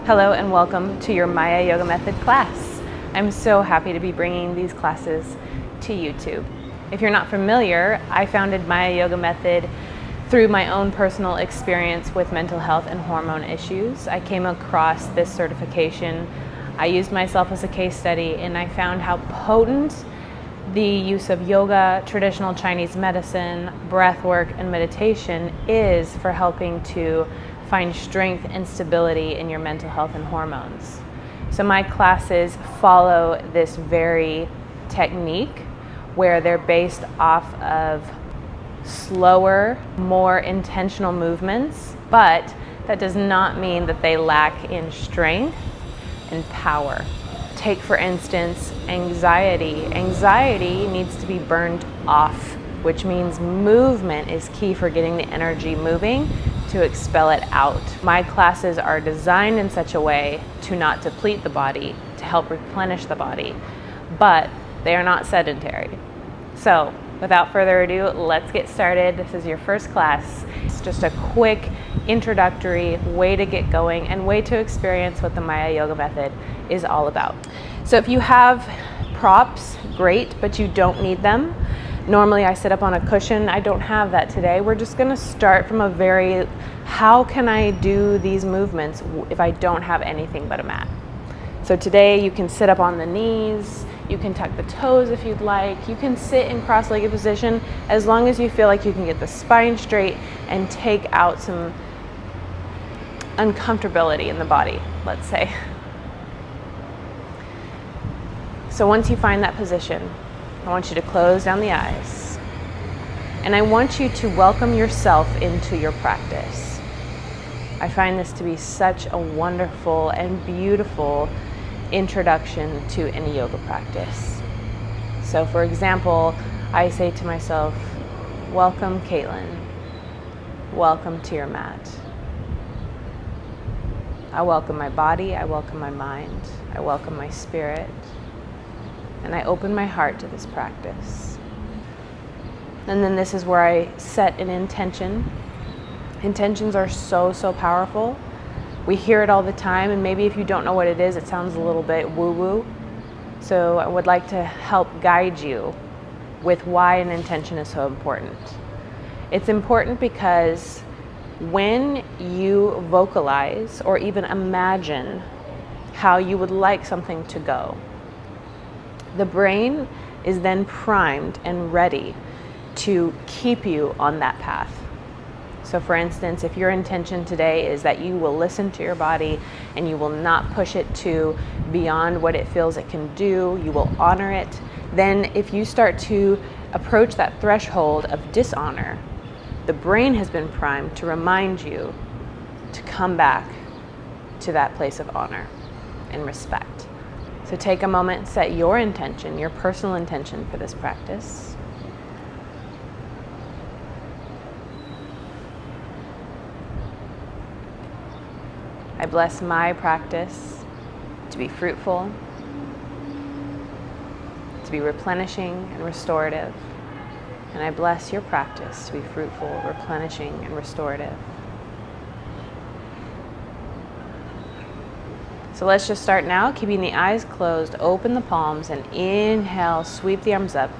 Hello and welcome to your Maya Yoga Method class. I'm so happy to be bringing these classes to YouTube. If you're not familiar, I founded Maya Yoga Method through my own personal experience with mental health and hormone issues. I came across this certification. I used myself as a case study and I found how potent the use of yoga, traditional Chinese medicine, breath work, and meditation is for helping to find strength and stability in your mental health and hormones. So my classes follow this very technique where they're based off of slower, more intentional movements, but that does not mean that they lack in strength and power. Take, for instance, anxiety. Anxiety needs to be burned off, which means movement is key for getting the energy moving to expel it out. My classes are designed in such a way to not deplete the body, to help replenish the body, but they are not sedentary. So without further ado, let's get started. This is your first class. It's just a quick introductory way to get going and way to experience what the Maya Yoga Method is all about. So if you have props, great, but you don't need them. Normally I sit up on a cushion. I don't have that today. We're just gonna start from a very, how can I do these movements if I don't have anything but a mat? So today you can sit up on the knees, you can tuck the toes if you'd like, you can sit in cross-legged position as long as you feel like you can get the spine straight and take out some uncomfortability in the body, let's say. So once you find that position, I want you to close down the eyes, and I want you to welcome yourself into your practice. I find this to be such a wonderful and beautiful introduction to any yoga practice. So for example, I say to myself, welcome Caitlin, welcome to your mat. I welcome my body, I welcome my mind, I welcome my spirit, and I open my heart to this practice. And then this is where I set an intention. Intentions are so powerful. We hear it all the time, and maybe if you don't know what it is, it sounds a little bit woo-woo. So I would like to help guide you with why an intention is so important. It's important because when you vocalize or even imagine how you would like something to go, the brain is then primed and ready to keep you on that path. So for instance, if your intention today is that you will listen to your body and you will not push it to beyond what it feels it can do, you will honor it, then if you start to approach that threshold of dishonor, the brain has been primed to remind you to come back to that place of honor and respect. So take a moment, set your intention, your personal intention for this practice. I bless my practice to be fruitful, to be replenishing and restorative. And I bless your practice to be fruitful, replenishing, and restorative. So let's just start now, keeping the eyes closed, open the palms, and inhale, sweep the arms up.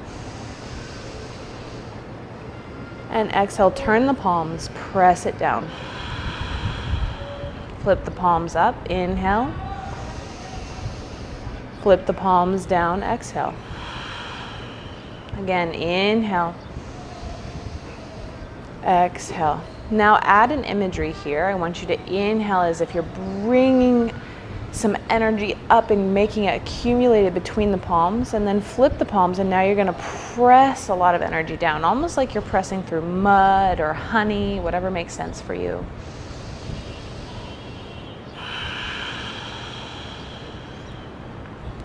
And exhale, turn the palms, press it down. Flip the palms up, inhale. Flip the palms down, exhale. Again, inhale. Exhale. Now add an imagery here. I want you to inhale as if you're bringing some energy up and making it accumulated between the palms, and then flip the palms, and now you're going to press a lot of energy down, almost like you're pressing through mud or honey, whatever makes sense for you.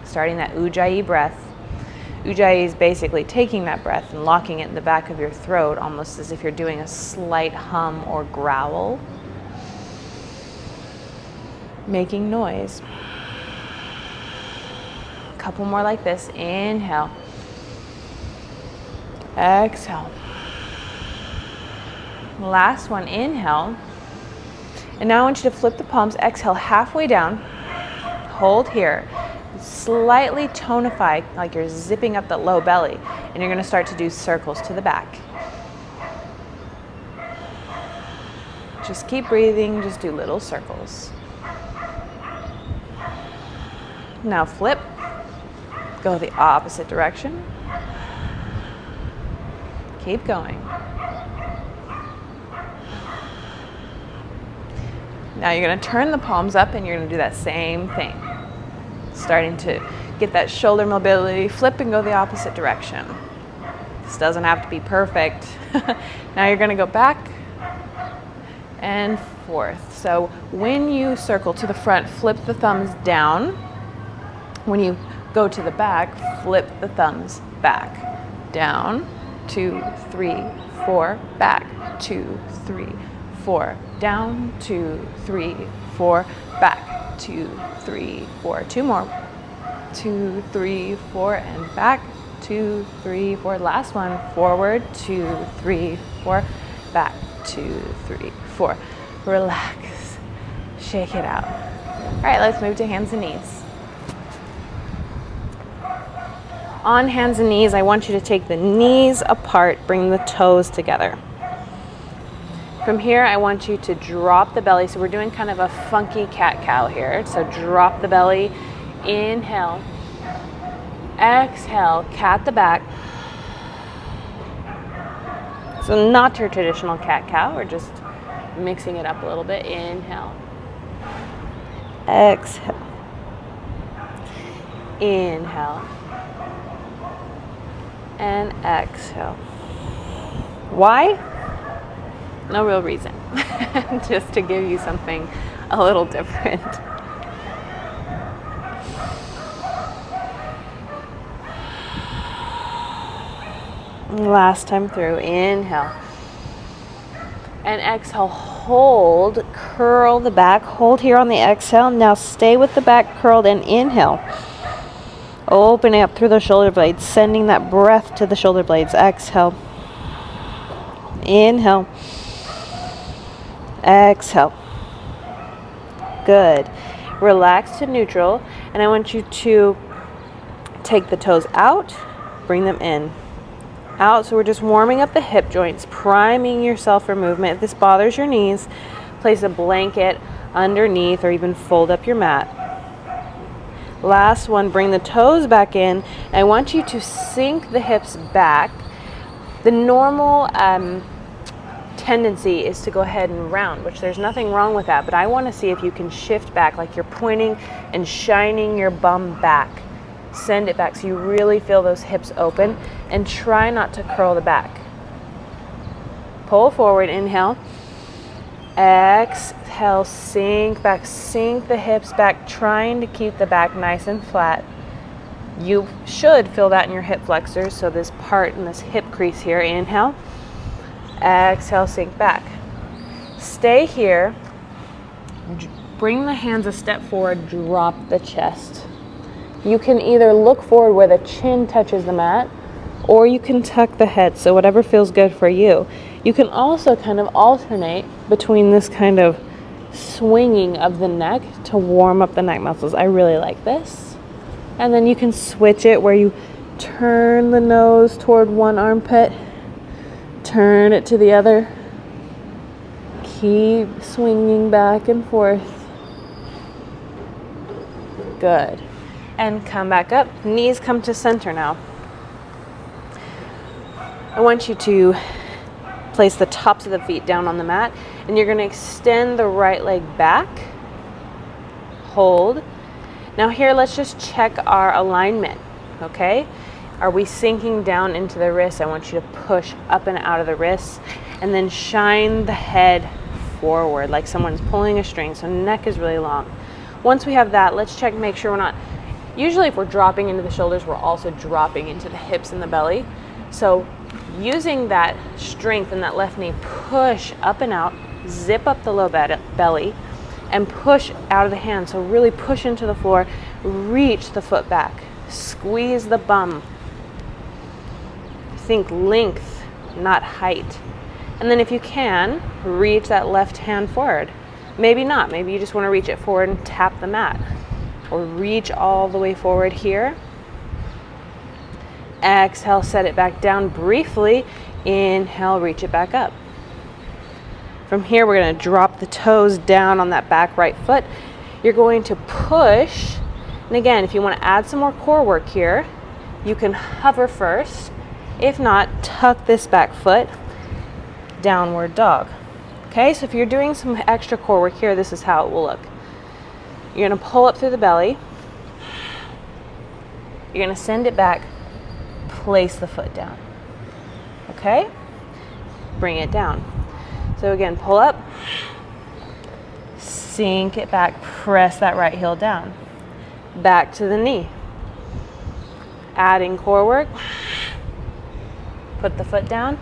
Starting that Ujjayi breath. Ujjayi is basically taking that breath and locking it in the back of your throat, almost as if you're doing a slight hum or growl. Making noise. A couple more like this. Inhale. Exhale. Last one, inhale. And now I want you to flip the palms, exhale halfway down, hold here, slightly tonify like you're zipping up the low belly, and you're going to start to do circles to the back. Just keep breathing, just do little circles. Now flip, go the opposite direction. Keep going. Now you're going to turn the palms up and you're going to do that same thing. Starting to get that shoulder mobility, flip and go the opposite direction. This doesn't have to be perfect. Now you're going to go back and forth. So when you circle to the front, flip the thumbs down. When you go to the back, flip the thumbs back. Down, 2, 3, 4, back, 2, 3, 4, down, 2, 3, 4, back, 2, 3, 4, 2 more, 2, 3, 4, and back, 2, 3, 4, last one, forward, 2, 3, 4, back, 2, 3, 4, relax, shake it out. All right, let's move to hands and knees. On hands and knees, I want you to take the knees apart, bring the toes together. From here, I want you to drop the belly. So we're doing kind of a funky cat-cow here. So drop the belly, inhale, exhale, cat the back. So not your traditional cat-cow, we're just mixing it up a little bit. Inhale, exhale, inhale, and exhale. Why? No real reason, just to give you something a little different. Last time through, inhale. And exhale, hold, curl the back, hold here on the exhale. Now stay with the back curled and inhale. Opening up through the shoulder blades, sending that breath to the shoulder blades. Exhale. Inhale. Exhale. Good. Relax to neutral, and I want you to take the toes out, bring them in. Out, so we're just warming up the hip joints, priming yourself for movement. If this bothers your knees, place a blanket underneath or even fold up your mat. Last one, bring the toes back in. I want you to sink the hips back. The normal tendency is to go ahead and round, which there's nothing wrong with that, but I want to see if you can shift back like you're pointing and shining your bum back. Send it back so you really feel those hips open, and try not to curl the back. Pull forward, inhale. Exhale, sink back, sink the hips back, trying to keep the back nice and flat. You should feel that in your hip flexors, so this part in this hip crease here. Inhale. Exhale, sink back. Stay here. Bring the hands a step forward, drop the chest. You can either look forward where the chin touches the mat, or you can tuck the head, so whatever feels good for you. You can also kind of alternate between this kind of swinging of the neck to warm up the neck muscles. I really like this. And then you can switch it where you turn the nose toward one armpit, turn it to the other, keep swinging back and forth. Good. And come back up. Knees come to center now. I want you to place the tops of the feet down on the mat, and you're going to extend the right leg back. Hold. Now here, let's just check our alignment, okay? Are we sinking down into the wrists? I want you to push up and out of the wrists, and then shine the head forward like someone's pulling a string, so neck is really long. Once we have that, let's check, make sure we're not, usually if we're dropping into the shoulders, we're also dropping into the hips and the belly. So using that strength in that left knee, push up and out, zip up the low belly, and push out of the hand. So really push into the floor, reach the foot back, squeeze the bum. Think length, not height. And then if you can, reach that left hand forward. Maybe not. Maybe you just want to reach it forward and tap the mat. Or reach all the way forward here. Exhale, set it back down briefly. Inhale, reach it back up. From here, we're going to drop the toes down on that back right foot. You're going to push. And again, if you want to add some more core work here, you can hover first. If not, tuck this back foot, downward dog. Okay, so if you're doing some extra core work here, this is how it will look. You're going to pull up through the belly. You're going to send it back, place the foot down. Okay, bring it down. So again, pull up, sink it back, press that right heel down. Back to the knee. Adding core work. Put the foot down,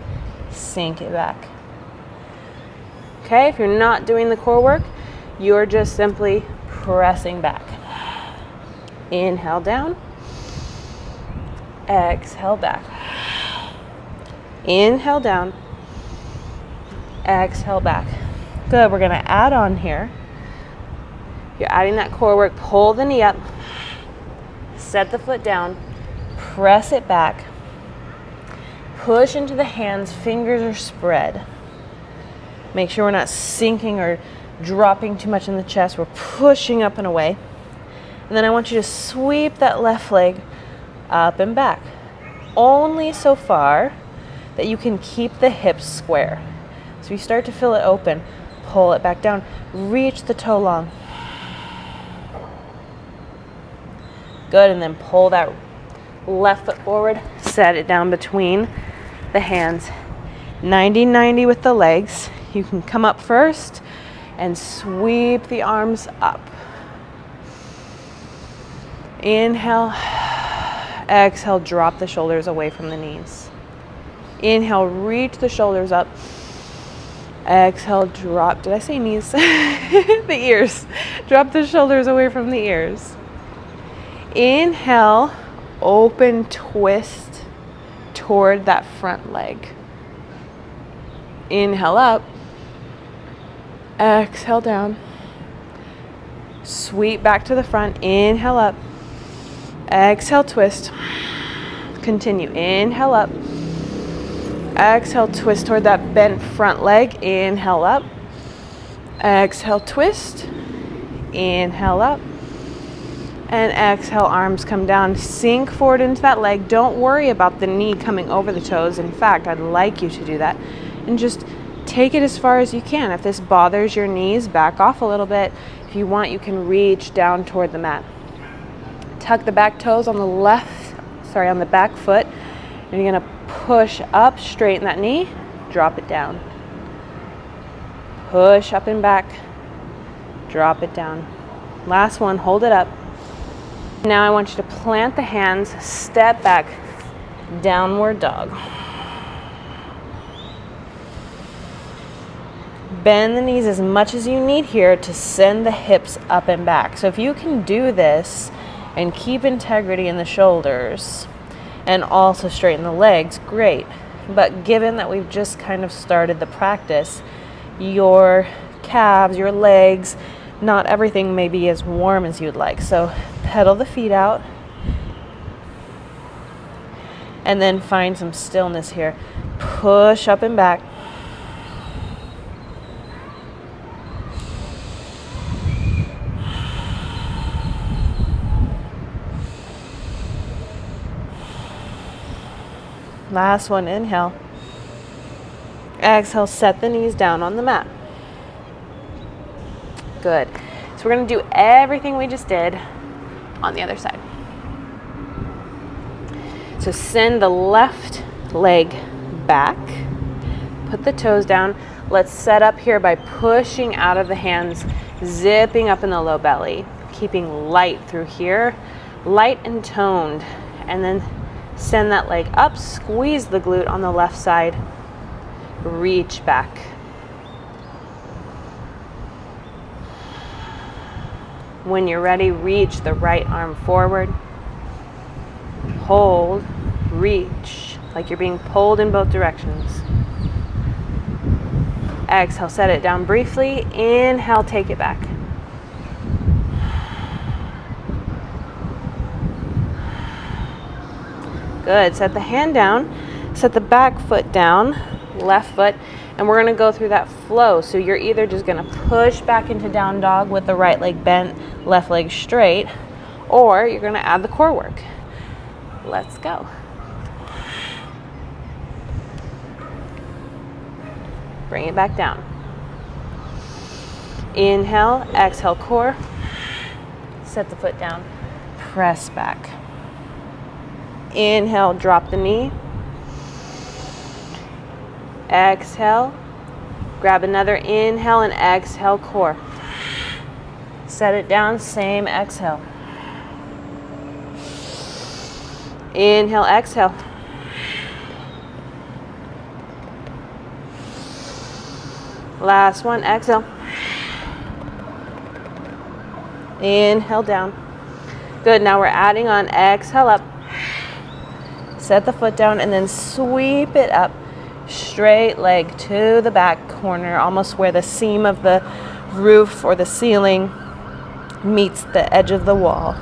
sink it back. Okay, if you're not doing the core work, you're just simply pressing back. Inhale down. Exhale back. Inhale down. Exhale back. Good, we're gonna add on here. You're adding that core work, pull the knee up, set the foot down, press it back, push into the hands, fingers are spread. Make sure we're not sinking or dropping too much in the chest. We're pushing up and away. And then I want you to sweep that left leg up and back. Only so far that you can keep the hips square. So you start to feel it open, pull it back down, reach the toe long. Good, and then pull that left foot forward, set it down between the hands. 90-90 with the legs. You can come up first and sweep the arms up. Inhale, exhale, drop the shoulders away from the knees. Inhale, reach the shoulders up. Exhale, drop, did I say knees? The ears. Drop the shoulders away from the ears. Inhale, open twist toward that front leg. Inhale up. Exhale down. Sweep back to the front. Inhale up. Exhale, twist. Continue. Inhale up. Exhale, twist toward that bent front leg. Inhale up. Exhale, twist. Inhale up. And exhale, arms come down. Sink forward into that leg. Don't worry about the knee coming over the toes. In fact, I'd like you to do that. And just take it as far as you can. If this bothers your knees, back off a little bit. If you want, you can reach down toward the mat. Tuck the back toes on the back foot. And you're gonna push up, straighten that knee, drop it down. Push up and back, drop it down. Last one, hold it up. Now I want you to plant the hands, step back, downward dog. Bend the knees as much as you need here to send the hips up and back. So if you can do this and keep integrity in the shoulders and also straighten the legs, great. But given that we've just kind of started the practice, your calves, your legs, not everything may be as warm as you'd like. So pedal the feet out and then find some stillness here. Push up and back. Last one, inhale. Exhale, set the knees down on the mat. Good. So we're going to do everything we just did on the other side. So send the left leg back. Put the toes down. Let's set up here by pushing out of the hands, zipping up in the low belly, keeping light through here, light and toned, and then send that leg up, squeeze the glute on the left side, reach back. When you're ready, reach the right arm forward. Hold, reach, like you're being pulled in both directions. Exhale, set it down briefly. Inhale, take it back. Good. Set the hand down. Set the back foot down, left foot, and we're going to go through that flow. So you're either just going to push back into down dog with the right leg bent, left leg straight, or you're going to add the core work. Let's go. Bring it back down. Inhale, exhale, core. Set the foot down, press back. Inhale, drop the knee. Exhale, grab another inhale and exhale, core. Set it down, same exhale. Inhale, exhale. Last one, exhale. Inhale down. Good, now we're adding on, exhale up. Set the foot down and then sweep it up. Straight leg to the back corner, almost where the seam of the roof or the ceiling meets the edge of the wall.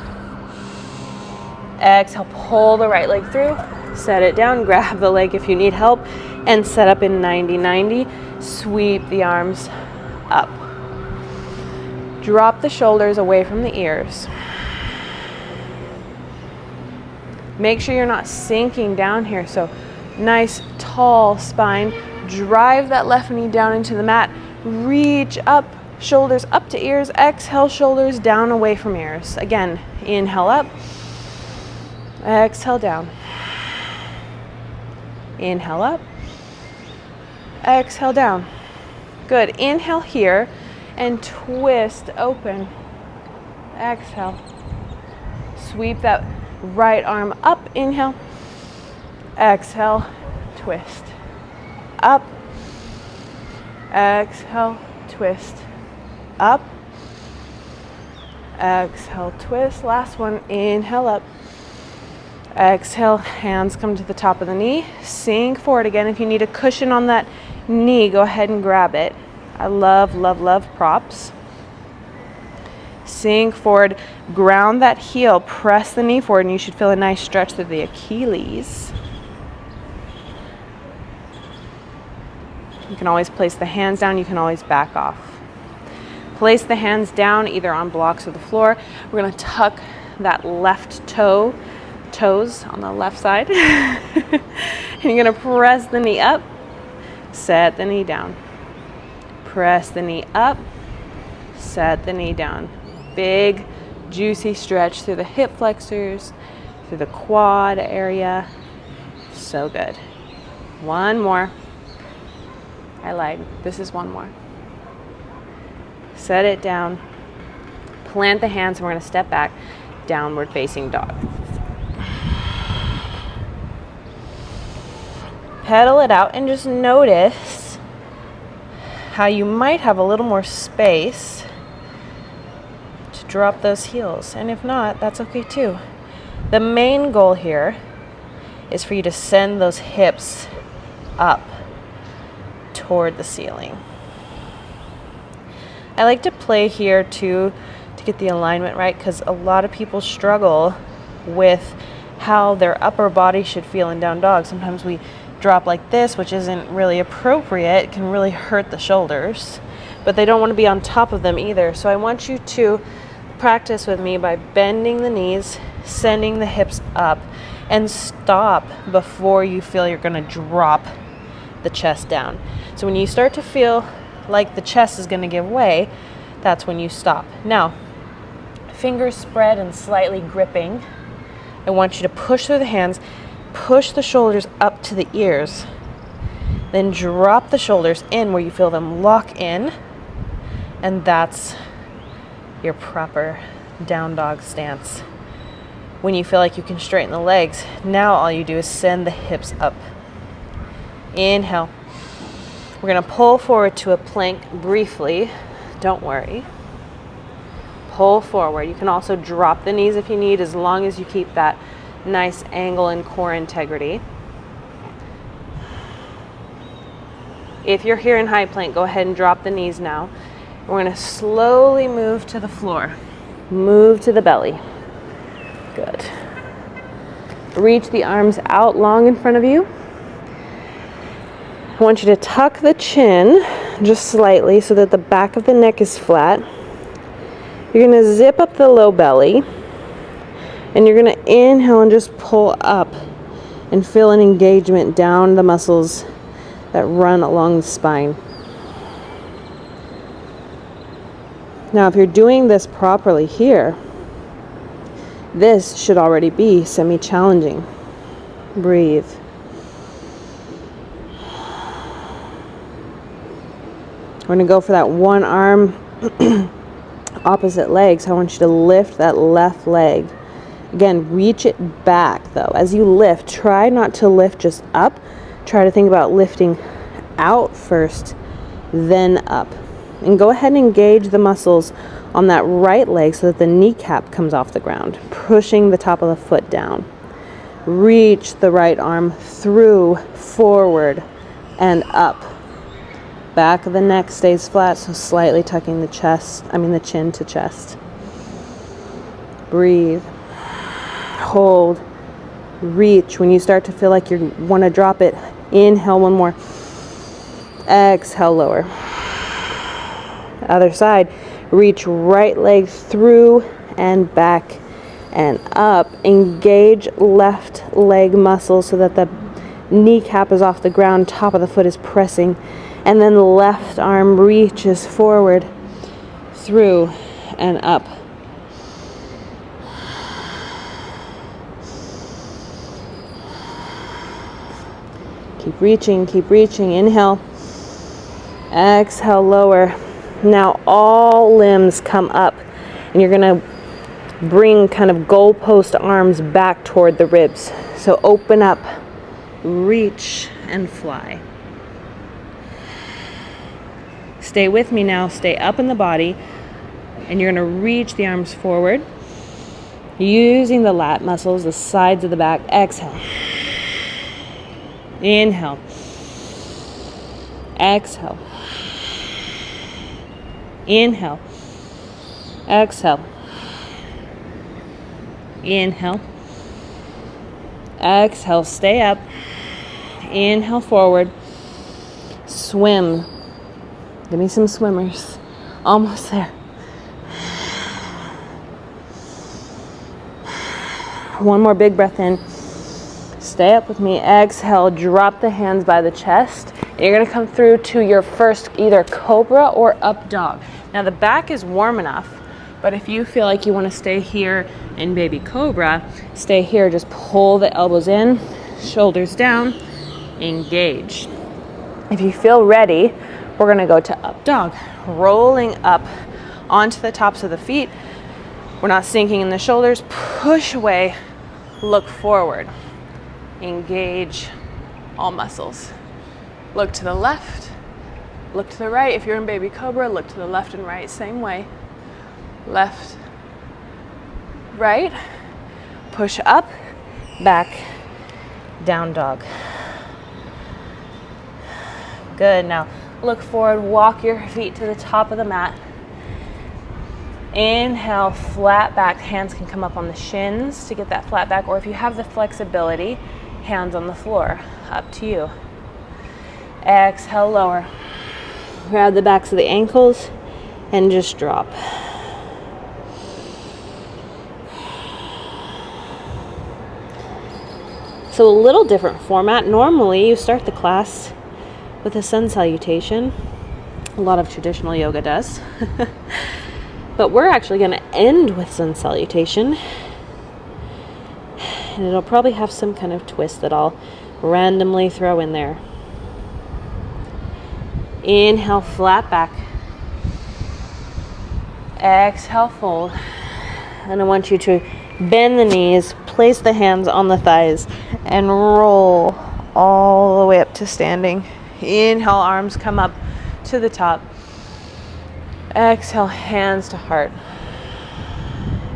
Exhale, pull the right leg through, set it down, grab the leg if you need help, and set up in 90-90. Sweep the arms up. Drop the shoulders away from the ears. Make sure you're not sinking down here, so nice tall spine. Drive that left knee down into the mat. Reach up, shoulders up to ears. Exhale, shoulders down away from ears. Again, inhale up. Exhale down. Inhale up. Exhale down. Good. Inhale here and twist open. Exhale. Sweep that right arm up. Inhale. Exhale, twist. Up. Exhale, twist. Up. Exhale, twist. Last one. Inhale up. Exhale, hands come to the top of the knee. Sink forward again. If you need a cushion on that knee, go ahead and grab it. I love, love, love props. Sink forward. Ground that heel. Press the knee forward, and you should feel a nice stretch through the Achilles. You can always place the hands down. You can always back off. Place the hands down either on blocks or the floor. We're going to tuck that left toes on the left side. And you're going to press the knee up. Set the knee down. Press the knee up. Set the knee down. Big, juicy stretch through the hip flexors, through the quad area. So good. One more. I lied. This is one more. Set it down. Plant the hands, and we're going to step back. Downward facing dog. Pedal it out and just notice how you might have a little more space to drop those heels. And if not, that's okay too. The main goal here is for you to send those hips up toward the ceiling. I like to play here too to get the alignment right, because a lot of people struggle with how their upper body should feel in down dog. Sometimes we drop like this, which isn't really appropriate. It can really hurt the shoulders, but they don't want to be on top of them either. So I want you to practice with me by bending the knees, sending the hips up, and stop before you feel you're going to drop the chest down. So when you start to feel like the chest is going to give way, that's when you stop. Now, fingers spread and slightly gripping. I want you to push through the hands, push the shoulders up to the ears, then drop the shoulders in where you feel them lock in, and that's your proper down dog stance. When you feel like you can straighten the legs, now all you do is send the hips up. Inhale. We're going to pull forward to a plank briefly. Don't worry. Pull forward. You can also drop the knees if you need, as long as you keep that nice angle and core integrity. If you're here in high plank, go ahead and drop the knees now. We're going to slowly move to the floor. Move to the belly. Good. Reach the arms out long in front of you. I want you to tuck the chin just slightly so that the back of the neck is flat. You're going to zip up the low belly, and you're going to inhale and just pull up and feel an engagement down the muscles that run along the spine. Now, if you're doing this properly here, this should already be semi-challenging. Breathe. We're going to go for that one arm, opposite leg. So I want you to lift that left leg. Again, reach it back though. As you lift, try not to lift just up. Try to think about lifting out first, then up. And go ahead and engage the muscles on that right leg so that the kneecap comes off the ground, pushing the top of the foot down. Reach the right arm through, forward, and up. Back of the neck stays flat, so slightly tucking the chin to chest. Breathe. Hold. Reach. When you start to feel like you want to drop it, inhale one more. Exhale, lower. Other side. Reach right leg through and back and up. Engage left leg muscles so that the kneecap is off the ground, top of the foot is pressing, and then the left arm reaches forward, through, and up. Keep reaching. Inhale. Exhale, lower. Now all limbs come up, and you're going to bring kind of goalpost arms back toward the ribs. So open up, reach, and fly. Stay with me now. Stay up in the body, and you're going to reach the arms forward, using the lat muscles, the sides of the back. Exhale. Inhale. Exhale. Inhale. Exhale. Inhale. Exhale. Stay up. Inhale forward. Swim. Give me some swimmers. Almost there. One more big breath in. Stay up with me. Exhale. Drop the hands by the chest. You're going to come through to your first either cobra or up dog. Now the back is warm enough, but if you feel like you want to stay here in baby cobra, stay here. Just pull the elbows in, shoulders down, engage. If you feel ready, we're going to go to up dog. Rolling up onto the tops of the feet. We're not sinking in the shoulders. Push away, look forward. Engage all muscles. Look to the left, look to the right. If you're in baby cobra, look to the left and right, same way. Left, right, push up, back, down dog. Good. Now look forward, walk your feet to the top of the mat. Inhale, flat back. Hands can come up on the shins to get that flat back, or if you have the flexibility, hands on the floor. Up to you. Exhale, lower. Grab the backs of the ankles and just drop. So a little different format. Normally you start the class with a sun salutation. A lot of traditional yoga does. But we're actually going to end with sun salutation. And it'll probably have some kind of twist that I'll randomly throw in there. Inhale, flat back. Exhale, fold. And I want you to bend the knees, place the hands on the thighs, and roll all the way up to standing. Inhale, arms come up to the top. Exhale, hands to heart.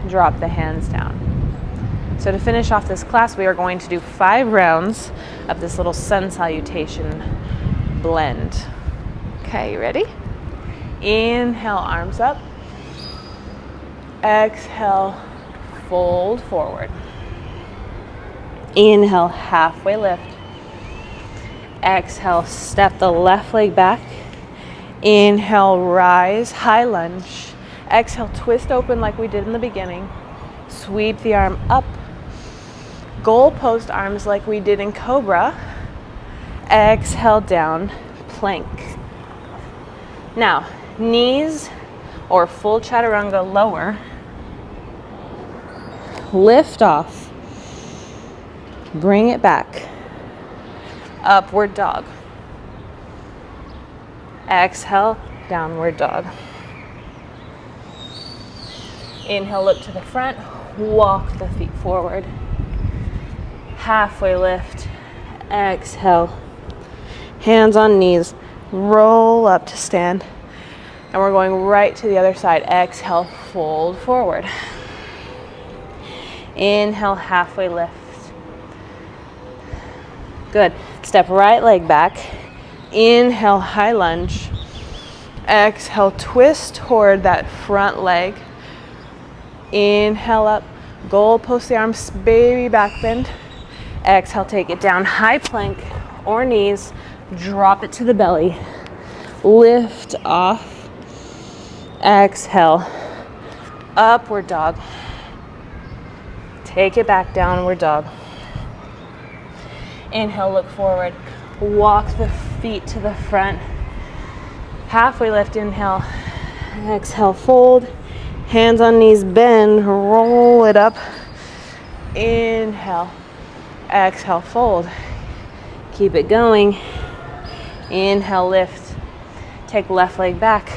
Drop the hands down. So to finish off this class, we are going to do 5 rounds of this little sun salutation blend. Okay, you ready? Inhale, arms up. Exhale, fold forward. Inhale, halfway lift. Exhale, step the left leg back. Inhale, rise, high lunge. Exhale, twist open like we did in the beginning. Sweep the arm up. Goal post arms like we did in Cobra. Exhale, down, plank. Now, knees or full chaturanga lower. Lift off. Bring it back. Upward dog. Exhale, downward dog. Inhale, look to the front. Walk the feet forward. Halfway lift. Exhale. Hands on knees. Roll up to stand. And we're going right to the other side. Exhale, fold forward. Inhale, halfway lift. Good. Step right leg back. Inhale, high lunge. Exhale, twist toward that front leg. Inhale up. Goal post the arms, baby back bend. Exhale, take it down. High plank or knees. Drop it to the belly. Lift off. Exhale. Upward dog. Take it back, downward dog. Inhale, look forward. Walk the feet to the front. Halfway lift, inhale. Exhale, fold. Hands on knees, bend. Roll it up. Inhale. Exhale, fold. Keep it going. Inhale, lift. Take left leg back.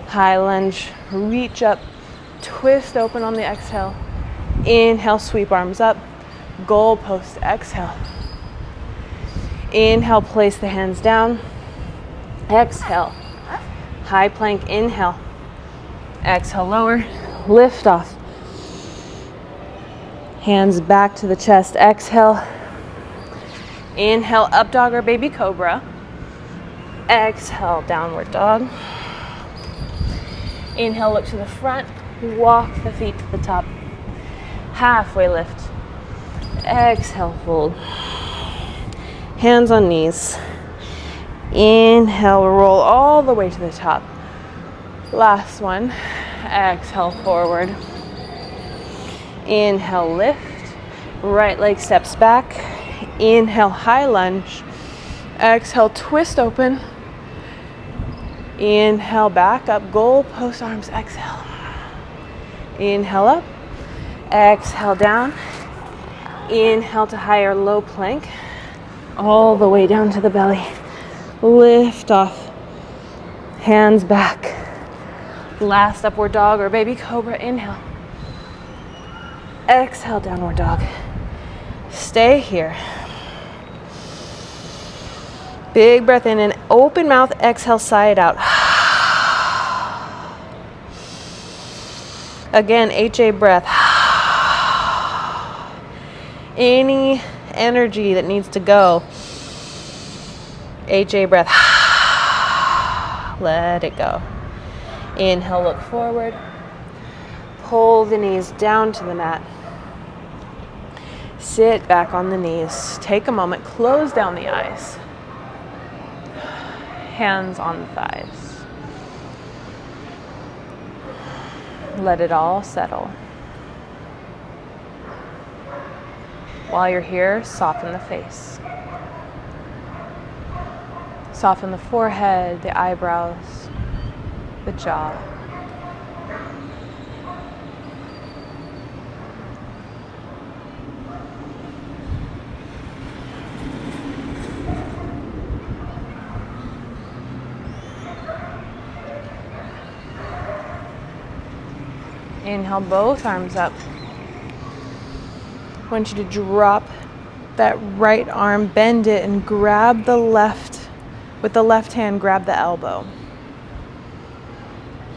High lunge. Reach up. Twist open on the exhale. Inhale, sweep arms up. Goal post, exhale. Inhale, place the hands down. Exhale. High plank, inhale. Exhale, lower. Lift off. Hands back to the chest, exhale. Inhale, up dog or baby cobra. Exhale, downward dog. Inhale, look to the front. Walk the feet to the top. Halfway lift. Exhale, fold. Hands on knees. Inhale, roll all the way to the top. Last one. Exhale, forward. Inhale, lift. Right leg steps back. Inhale, high lunge. Exhale, twist open. Inhale, back up. Goal post arms, exhale. Inhale up. Exhale, down. Inhale to higher low plank. All the way down to the belly. Lift off. Hands back. Last upward dog or baby cobra. Inhale. Exhale, downward dog. Stay here. Big breath in and open mouth. Exhale, side out. Again, HA breath. Any energy that needs to go. HA breath. Let it go. Inhale, look forward. Pull the knees down to the mat. Sit back on the knees. Take a moment, close down the eyes. Hands on the thighs. Let it all settle. While you're here, soften the face. Soften the forehead, the eyebrows, the jaw. Inhale, both arms up. I want you to drop that right arm, bend it, and grab the left, with the left hand, grab the elbow.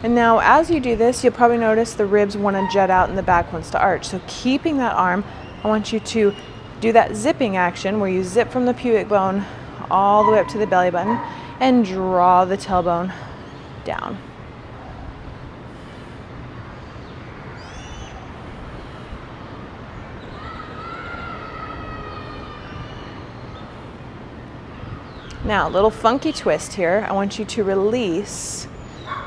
And now as you do this, you'll probably notice the ribs want to jut out and the back wants to arch. So keeping that arm, I want you to do that zipping action where you zip from the pubic bone all the way up to the belly button. and draw the tailbone down. Now, a little funky twist here. I want you to release.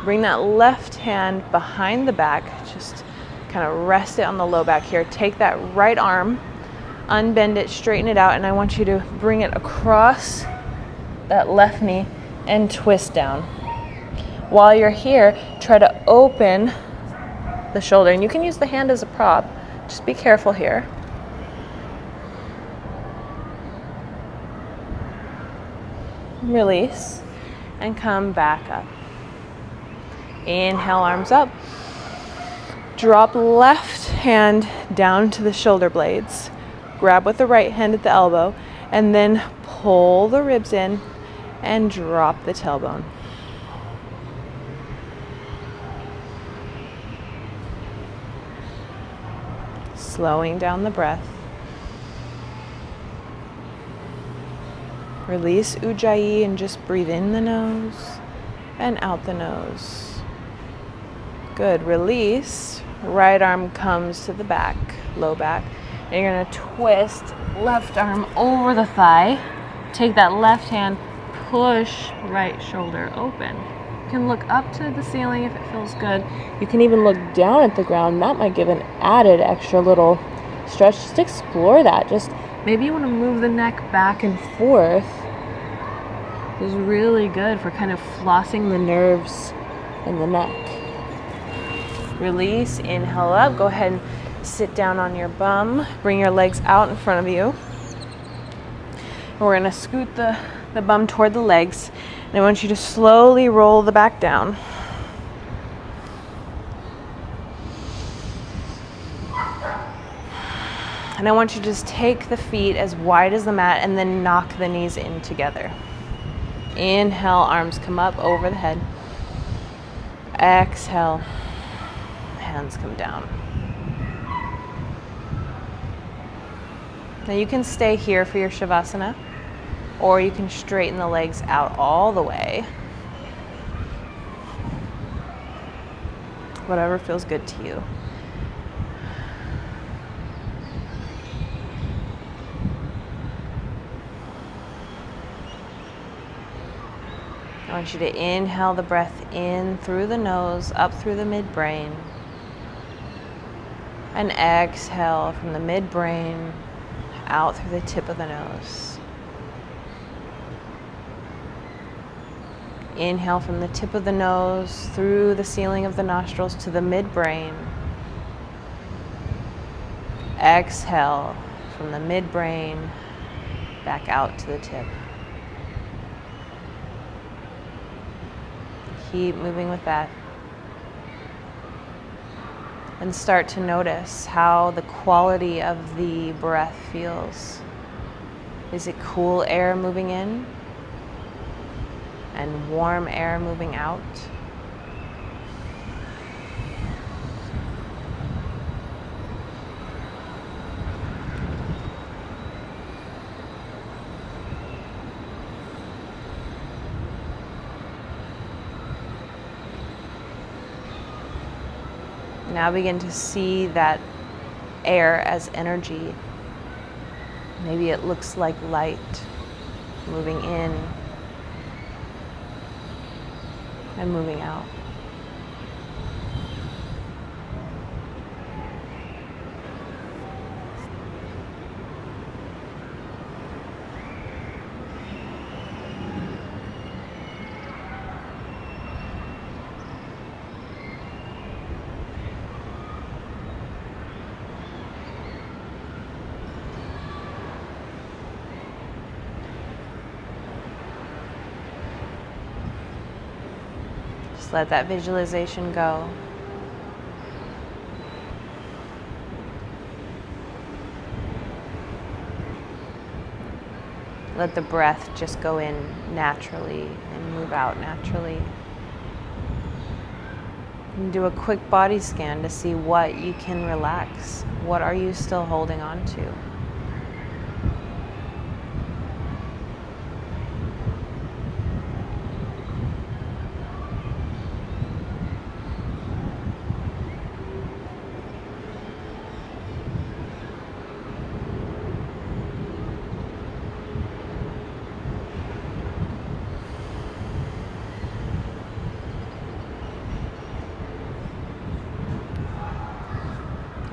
Bring that left hand behind the back. Just kind of rest it on the low back here. Take that right arm, unbend it, straighten it out, and I want you to bring it across that left knee and twist down. While you're here, try to open the shoulder. And you can use the hand as a prop. Just be careful here. Release and come back up. Inhale, arms up. Drop left hand down to the shoulder blades. Grab with the right hand at the elbow and then pull the ribs in and drop the tailbone. Slowing down the breath. Release Ujjayi and just breathe in the nose and out the nose. Good. Release. Right arm comes to the back, low back. And you're going to twist left arm over the thigh. Take that left hand, push right shoulder open. You can look up to the ceiling if it feels good. You can even look down at the ground. That might give an added extra little stretch. Just explore that. Just maybe you want to move the neck back and forth. This is really good for kind of flossing the nerves in the neck. Release, inhale up. Go ahead and sit down on your bum. Bring your legs out in front of you. We're going to scoot the bum toward the legs. And I want you to slowly roll the back down. And I want you to just take the feet as wide as the mat and then knock the knees in together. Inhale, arms come up over the head. Exhale, hands come down. Now you can stay here for your Shavasana, or you can straighten the legs out all the way. Whatever feels good to you. I want you to inhale the breath in through the nose, up through the midbrain. And exhale from the midbrain, out through the tip of the nose. Inhale from the tip of the nose, through the ceiling of the nostrils to the midbrain. Exhale from the midbrain, back out to the tip. Keep moving with that. And start to notice how the quality of the breath feels. Is it cool air moving in and warm air moving out? Now begin to see that air as energy. Maybe it looks like light moving in and moving out. Just let that visualization go. Let the breath just go in naturally and move out naturally. And do a quick body scan to see what you can relax. What are you still holding on to?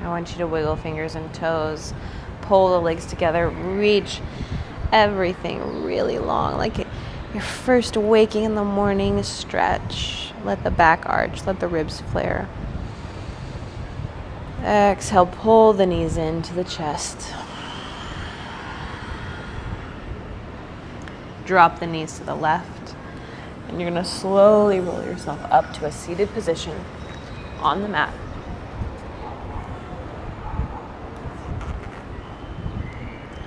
I want you to wiggle fingers and toes, pull the legs together, reach everything really long, like you're first waking in the morning. Stretch, let the back arch, let the ribs flare. Exhale, pull the knees into the chest. Drop the knees to the left, and you're going to slowly roll yourself up to a seated position on the mat.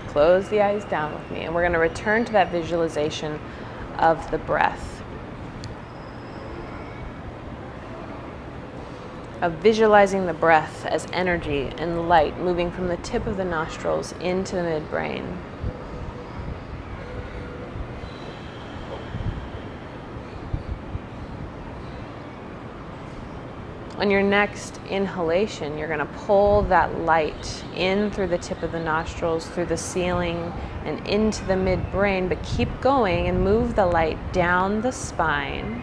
Close the eyes down with me, and we're going to return to that visualization of the breath, of visualizing the breath as energy and light moving from the tip of the nostrils into the midbrain. On your next inhalation, you're going to pull that light in through the tip of the nostrils, through the ceiling, and into the midbrain, but keep going and move the light down the spine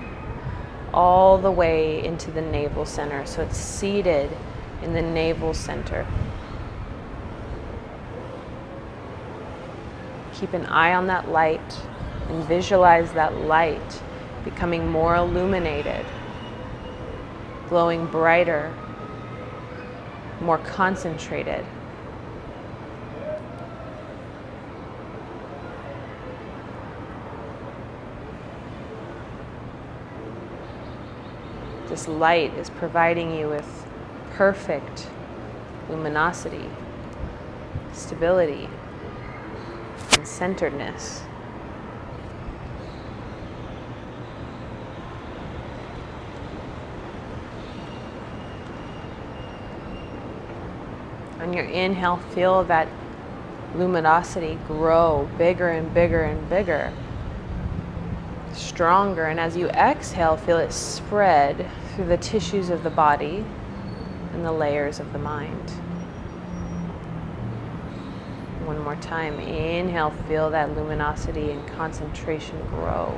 all the way into the navel center, so it's seated in the navel center. Keep an eye on that light and visualize that light becoming more illuminated, glowing brighter, more concentrated. This light is providing you with perfect luminosity, stability, and centeredness. On your inhale, feel that luminosity grow bigger and bigger and bigger, stronger. And as you exhale, feel it spread through the tissues of the body and the layers of the mind. One more time. Inhale, feel that luminosity and concentration grow.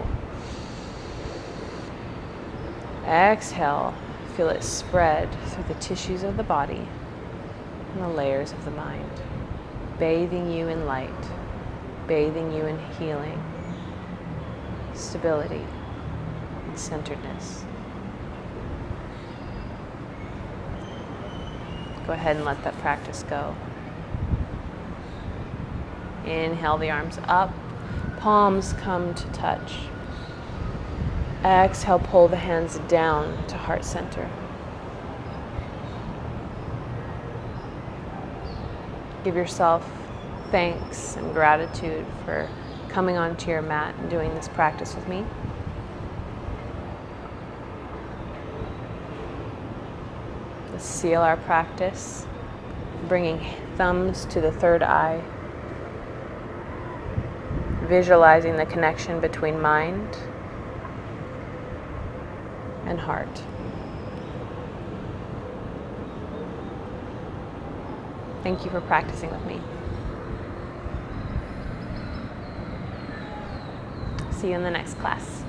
Exhale, feel it spread through the tissues of the body and the layers of the mind, bathing you in light, bathing you in healing, stability, and centeredness. Go ahead and let that practice go. Inhale the arms up, palms come to touch. Exhale, pull the hands down to heart center. Give yourself thanks and gratitude for coming onto your mat and doing this practice with me. Let's seal our practice, bringing thumbs to the third eye, visualizing the connection between mind and heart. Thank you for practicing with me. See you in the next class.